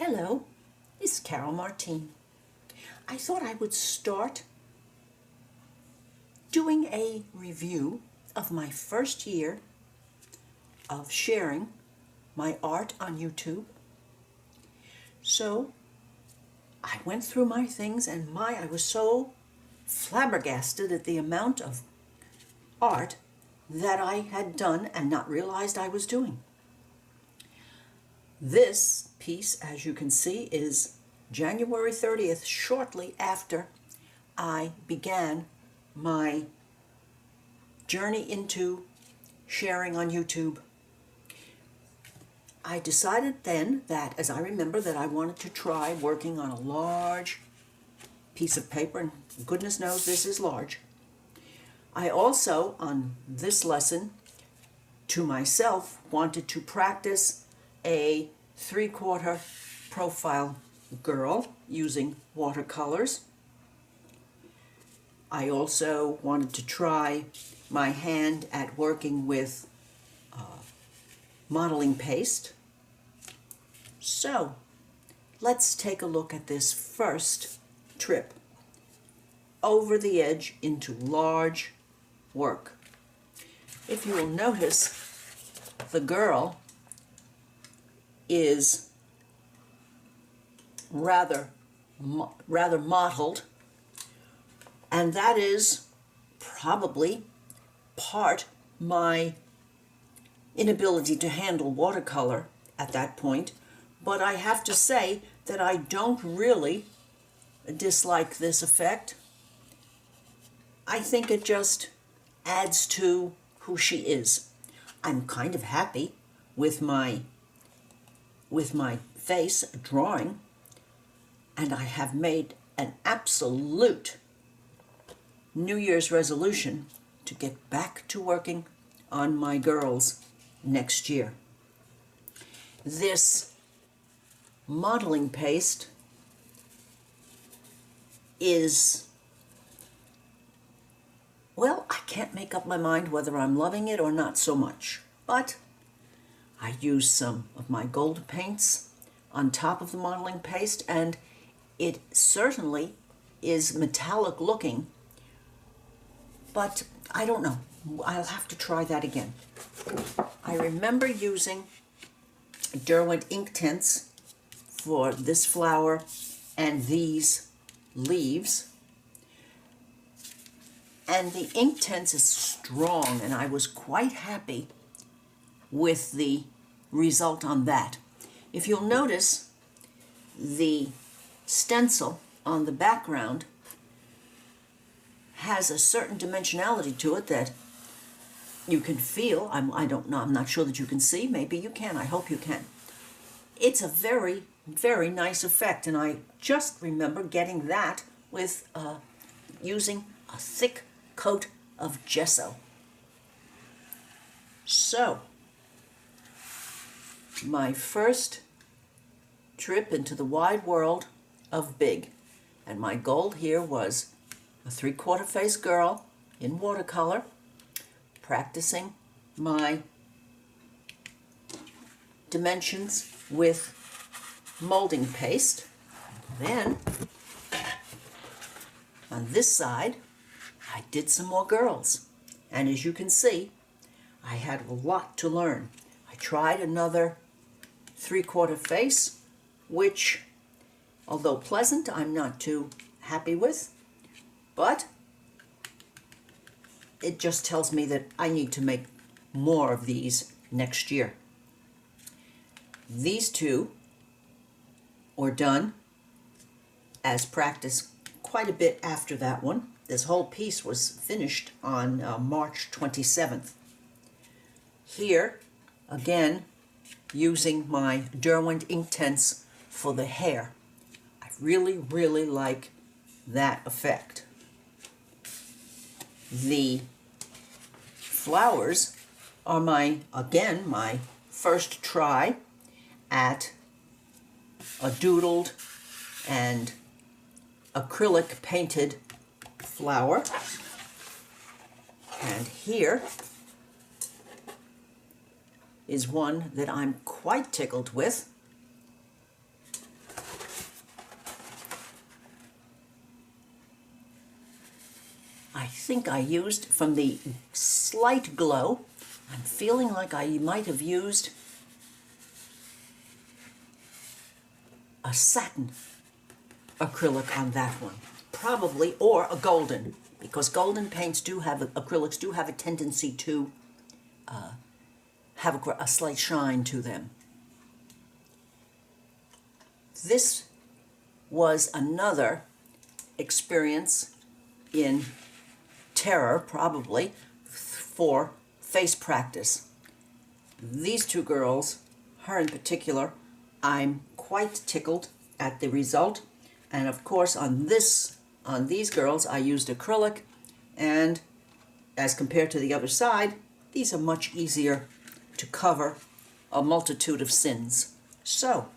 Hello, it's Carol Martine. I thought I would start doing a review of my first year of sharing my art on YouTube. So I went through my things and I was so flabbergasted at the amount of art that I had done and not realized I was doing. This piece, as you can see, is January 30th, shortly after I began my journey into sharing on YouTube. I decided then that, as I remember, that I wanted to try working on a large piece of paper, and goodness knows this is large. I also, on this lesson, to myself, wanted to practice a 3/4 profile girl using watercolors. I also wanted to try my hand at working with modeling paste. So let's take a look at this first trip over the edge into large work. If you will notice, the girl is rather mottled, and that is probably part my inability to handle watercolor at that point. But I have to say that I don't really dislike this effect. I think it just adds to who she is. I'm kind of happy with my face drawing, and I have made an absolute New Year's resolution to get back to working on my girls next year. This modeling paste is, well, I can't make up my mind whether I'm loving it or not so much, but I used some of my gold paints on top of the modeling paste, and it certainly is metallic looking, but I don't know. I'll have to try that again. I remember using Derwent Inktense for this flower and these leaves. And the Inktense is strong, and I was quite happy with the result on that. If you'll notice, the stencil on the background has a certain dimensionality to it that you can feel. I don't know, I'm not sure that you can see. Maybe you can. I hope you can. It's a very, very nice effect, and I just remember getting that with using a thick coat of gesso. So, my first trip into the wide world of big, and my goal here was a 3/4 face girl in watercolor, practicing my dimensions with molding paste. Then on this side I did some more girls, and as you can see, I had a lot to learn. I tried another 3/4 face, which, although pleasant, I'm not too happy with, but it just tells me that I need to make more of these next year. These two were done as practice quite a bit after that one. This whole piece was finished on March 27th. Here, again, using my Derwent Inktense for the hair. I really, really like that effect. The flowers are my first try at a doodled and acrylic painted flower. And here is one that I'm quite tickled with. I think I used, from the slight glow, I'm feeling like I might have used a satin acrylic on that one. Probably, or a golden, because golden paints do have, acrylics do have a tendency to have a slight shine to them. This was another experience in terror, probably, for face practice. These two girls, her in particular, I'm quite tickled at the result. And of course, on these girls, I used acrylic, and as compared to the other side, these are much easier to cover a multitude of sins. So,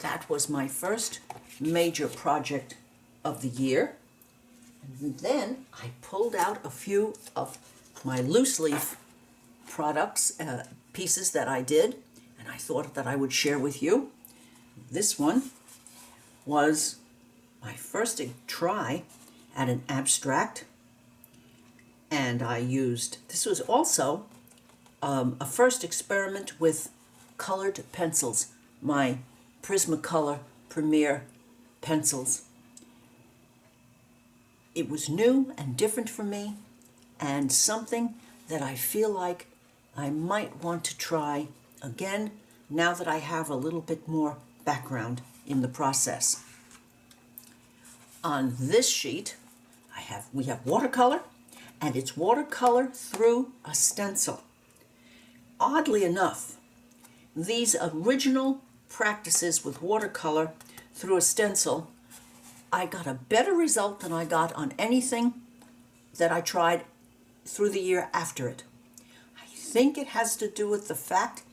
that was my first major project of the year. And then I pulled out a few of my loose leaf products, pieces that I did, and I thought that I would share with you. This one was my first try at an abstract, and I used, this was also a first experiment with colored pencils, my Prismacolor Premier pencils. It was new and different for me, and something that I feel like I might want to try again now that I have a little bit more background in the process. On this sheet, we have watercolor, and it's watercolor through a stencil. Oddly enough, these original practices with watercolor through a stencil, I got a better result than I got on anything that I tried through the year after it. I think it has to do with the fact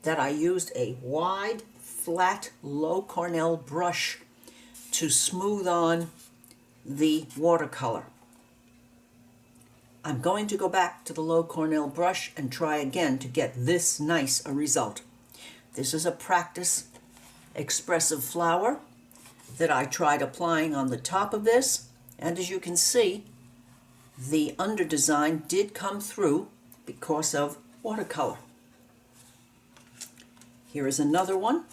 that I used a wide, flat, low Cornell brush to smooth on the watercolor. I'm going to go back to the low Cornell brush and try again to get this nice a result. This is a practice expressive flower that I tried applying on the top of this, and as you can see, the under design did come through because of watercolor. Here is another one,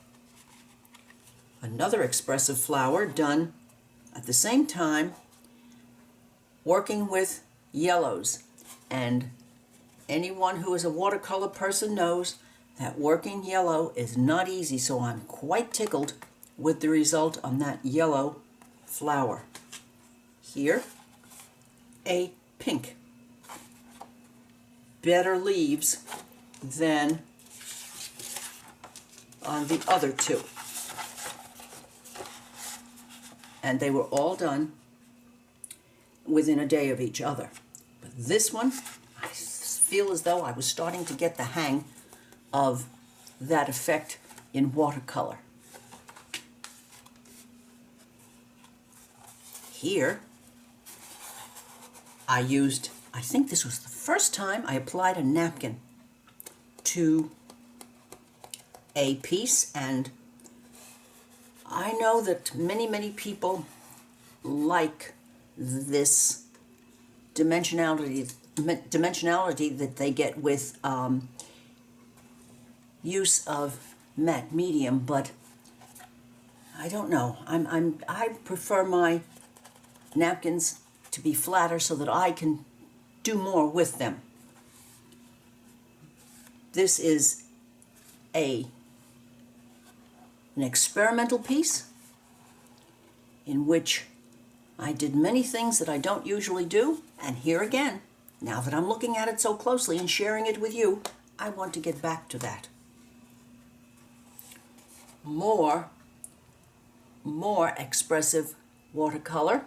another expressive flower done at the same time working with yellows, and anyone who is a watercolor person knows that working yellow is not easy, so I'm quite tickled with the result on that yellow flower. Here, a pink. Better leaves than on the other two. And they were all done within a day of each other. But this one, I feel as though I was starting to get the hang of that effect in watercolor. Here, I used, I think this was the first time I applied a napkin to a piece, and I know that many people like this dimensionality that they get with use of matte medium, but I don't know. I prefer my napkins to be flatter so that I can do more with them. This is an experimental piece in which I did many things that I don't usually do, and here again, now that I'm looking at it so closely and sharing it with you, I want to get back to that. More expressive watercolor,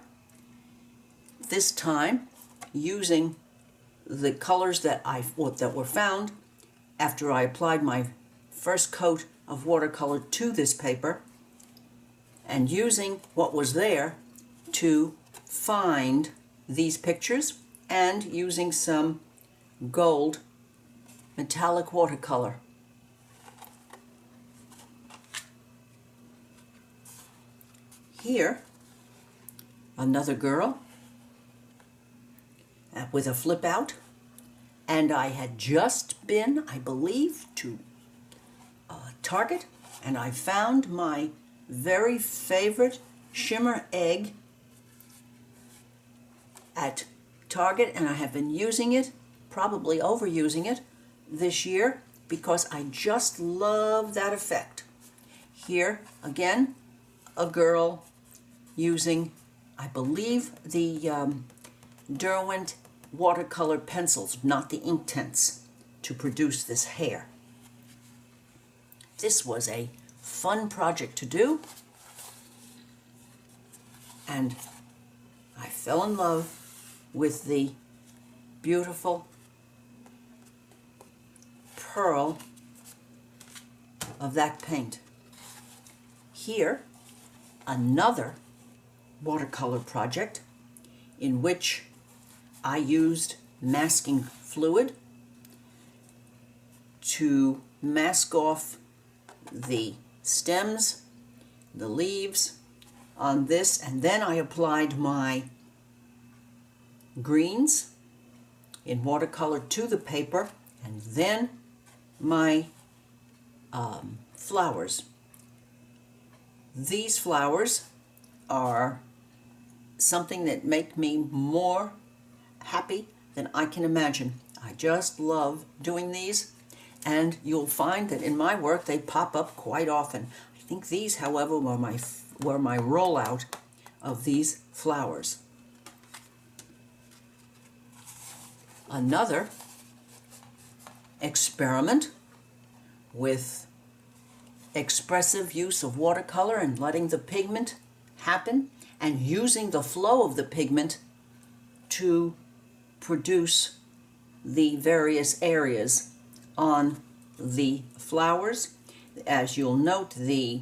this time using the colors that were found after I applied my first coat of watercolor to this paper, and using what was there to find these pictures, and using some gold metallic watercolor. Here, another girl with a flip out. And I had just been, I believe, to Target, and I found my very favorite shimmer egg at Target, and I have been using it, probably overusing it this year, because I just love that effect. Here, again, a girl using, I believe, the Derwent watercolor pencils, not the Inktense, to produce this hair. This was a fun project to do, and I fell in love with the beautiful pearl of that paint. Here, another watercolor project in which I used masking fluid to mask off the stems, the leaves on this, and then I applied my greens in watercolor to the paper, and then my flowers. These flowers are something that make me more happy than I can imagine. I just love doing these, and you'll find that in my work they pop up quite often. I think these, however, were my rollout of these flowers. Another experiment with expressive use of watercolor and letting the pigment happen and using the flow of the pigment to produce the various areas on the flowers. As you'll note, the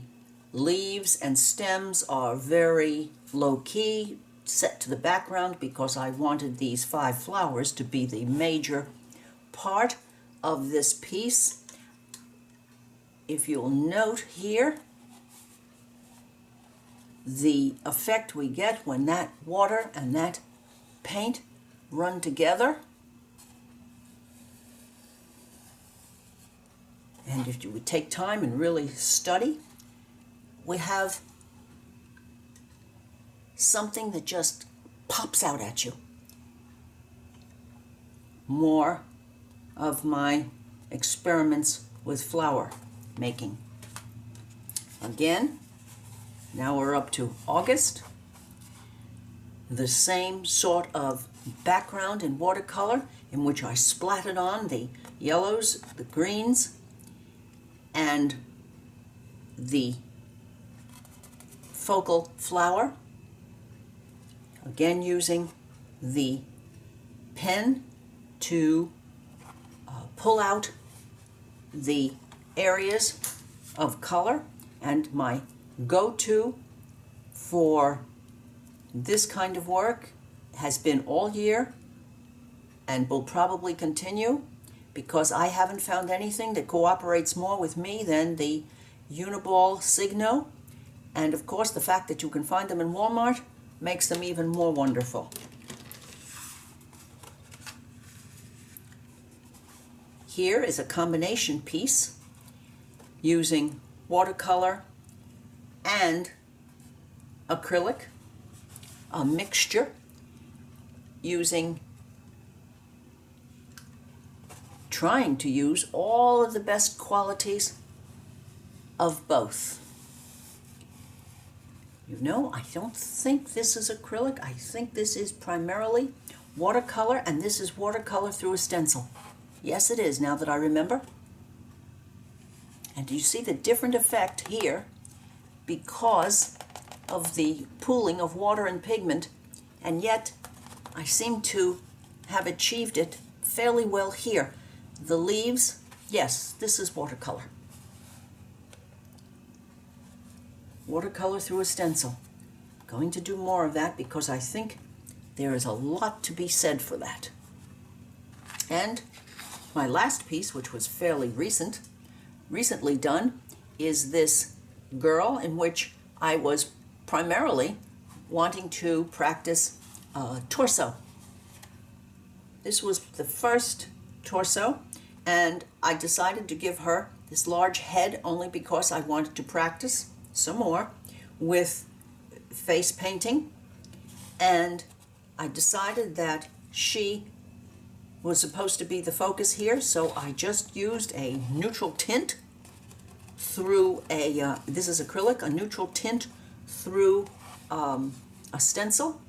leaves and stems are very low-key, set to the background, because I wanted these 5 flowers to be the major part of this piece. If you'll note here, the effect we get when that water and that paint run together. And if you would take time and really study, we have something that just pops out at you. More of my experiments with flower making. Again, now we're up to August. The same sort of background in watercolor in which I splattered on the yellows, the greens, and the focal flower. Again, using the pen to pull out the areas of color, and my go-to for this kind of work has been all year and will probably continue, because I haven't found anything that cooperates more with me than the Uniball Signo, and of course the fact that you can find them in Walmart makes them even more wonderful. Here is a combination piece using watercolor and acrylic, a mixture trying to use all of the best qualities of both. You know, I don't think this is acrylic. I think this is primarily watercolor, and this is watercolor through a stencil. Yes, it is, now that I remember. And do you see the different effect here because of the pooling of water and pigment, and yet I seem to have achieved it fairly well here. The leaves, yes, this is watercolor. Watercolor through a stencil. I'm going to do more of that because I think there is a lot to be said for that. And my last piece, which was fairly recently done, is this girl in which I was primarily wanting to practice torso. This was the first torso, and I decided to give her this large head only because I wanted to practice some more with face painting, and I decided that she was supposed to be the focus here, so I just used a neutral tint through this is acrylic, a neutral tint through a stencil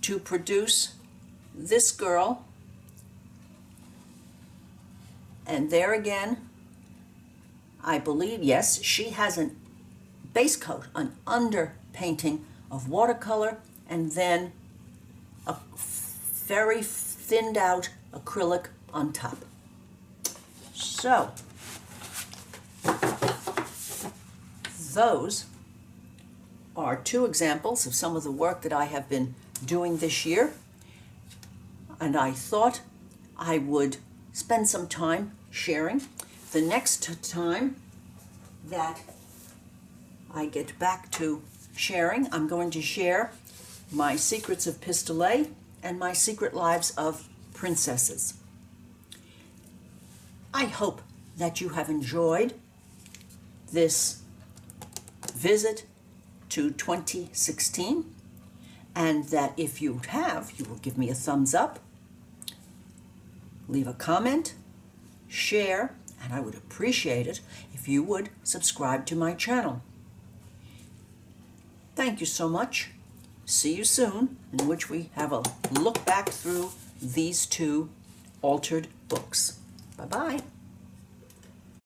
to produce this girl. And there again, I believe, yes, she has a base coat, an underpainting of watercolor, and then a very thinned out acrylic on top. So, those are two examples of some of the work that I have been doing this year, and I thought I would spend some time sharing. The next time that I get back to sharing, I'm going to share my Secrets of Pistolet and my Secret Lives of Princesses. I hope that you have enjoyed this visit to 2016, and that if you have, you will give me a thumbs up, leave a comment, share, and I would appreciate it if you would subscribe to my channel. Thank you so much. See you soon, in which we have a look back through these two altered books. Bye-bye.